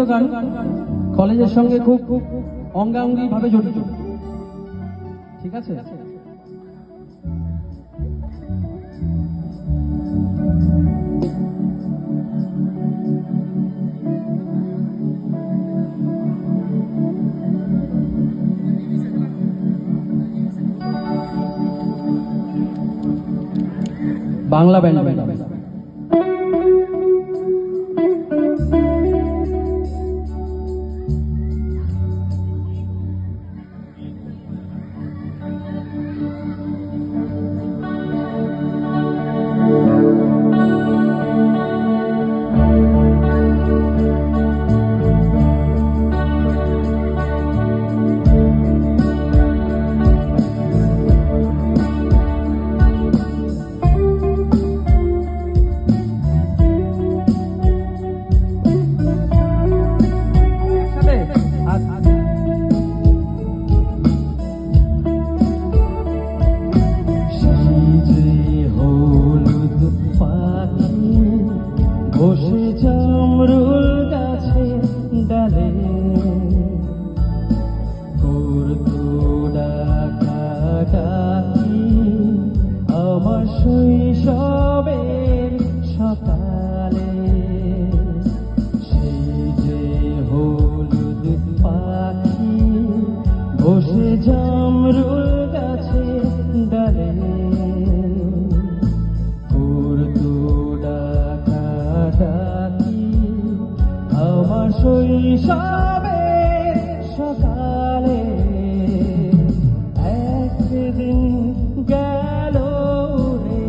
গান, কলেজের সঙ্গে খুব অঙ্গাঙ্গি ভাবে জড়িত। ঠিক আছে, বাংলা ব্যান্ড। বসে জামরুল গাছে ডালে করতো ডাকাডাকি আমার শৈশবের সকালে। সেই যে হলুদ পাখি বসে জামরুল গাছে ডালে করতো ডাকাডাকি আমার শৈশবের সকালে। একদিন গেল রে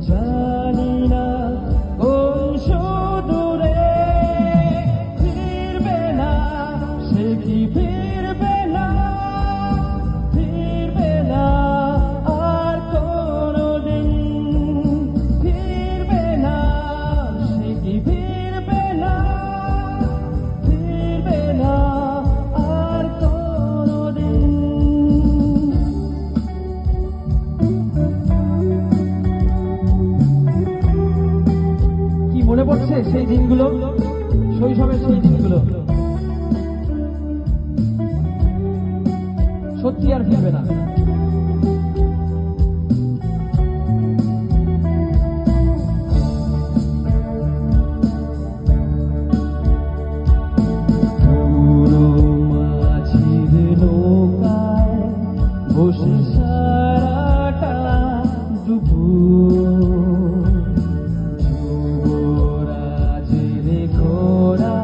জানি না কোন সুদূরে, ফিরবে না সে কি ফিরবে না, ফিরবে না আর কোনদিন, ফিরবে না সে কি ফিরবে না, ফিরবে না আর কোনদিন। কি মনে পড়ছে সেই দিনগুলো, শৈশবের সেই দিনগুলো? সত্যি আর ফিরবে না। পুরো মাঝির নৌকায় বসে সারাটা দুপুর যুবরাজের ঘোড়া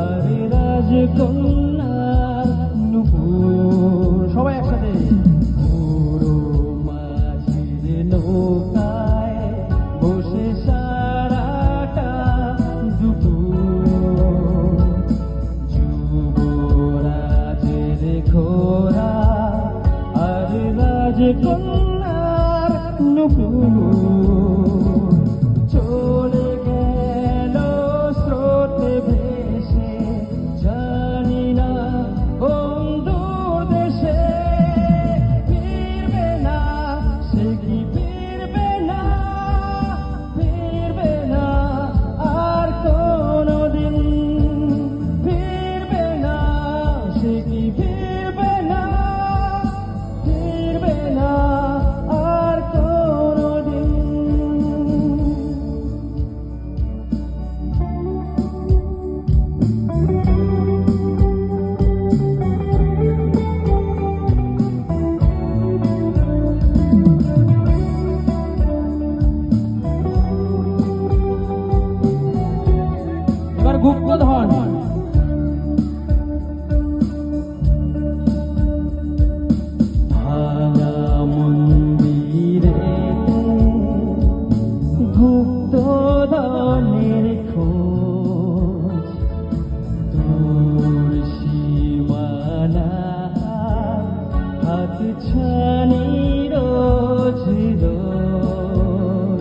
আর রাজকন্যার নুপুর, সবাই একসাথে। পুরো মাঝির নৌকায় বসে সারাটা দুপুর যুবরাজের ঘোড়া আর রাজকন্যার নুপুর চলে গেল স্রোতে ভেসে জানি না কোন দূর দেশে, ফিরবে না সে কি ফিরবে না, ফিরবে না আর কোনদিন, ফিরবে না সে কি ফিরবে না, ফিরবে না আর কোনদিন। এবার গুপ্তধন। ভাঙা মন্দিরে গুপ্তধনের খোঁজ, দূর সীমানা হাত ছানি রোজ রোজ।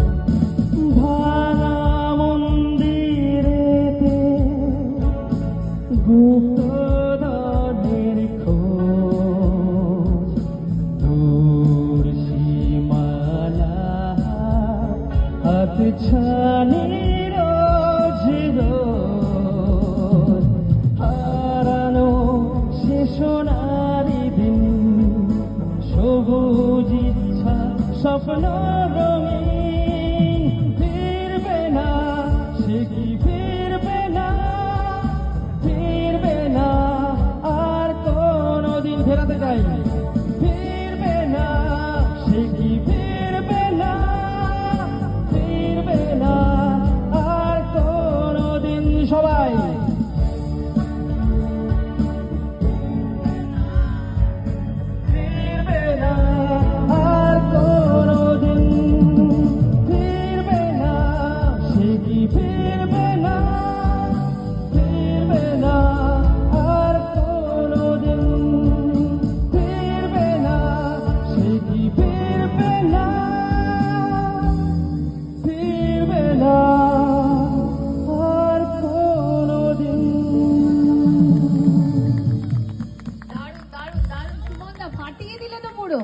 ভাঙা মন্দিরেতে গুপ্তধনের খোঁজ, দূর সীমানা হাত ছানি রোজ রোজ। স্বপ্ন রঙিন ফিরবে না, সে কি ফিরবে না, ফিরবে না আর কোনদিন। ফেরাতে চাই, ফিরবে না, সে কি ফিরবে না, ফিরবে না আর কোনদিন। সবাই ফিরবে না আর কোনদিন, ফিরবে না, সে কি ফিরবে না, ফিরবে না আর কোনদিন, ফিরবে না, সে কি ফিরবে না, ফিরবে না আর কোনদিন। দারুণ দারুণ দারুণ, সুমনদা ফাটিয়ে দিলে তো পুরো।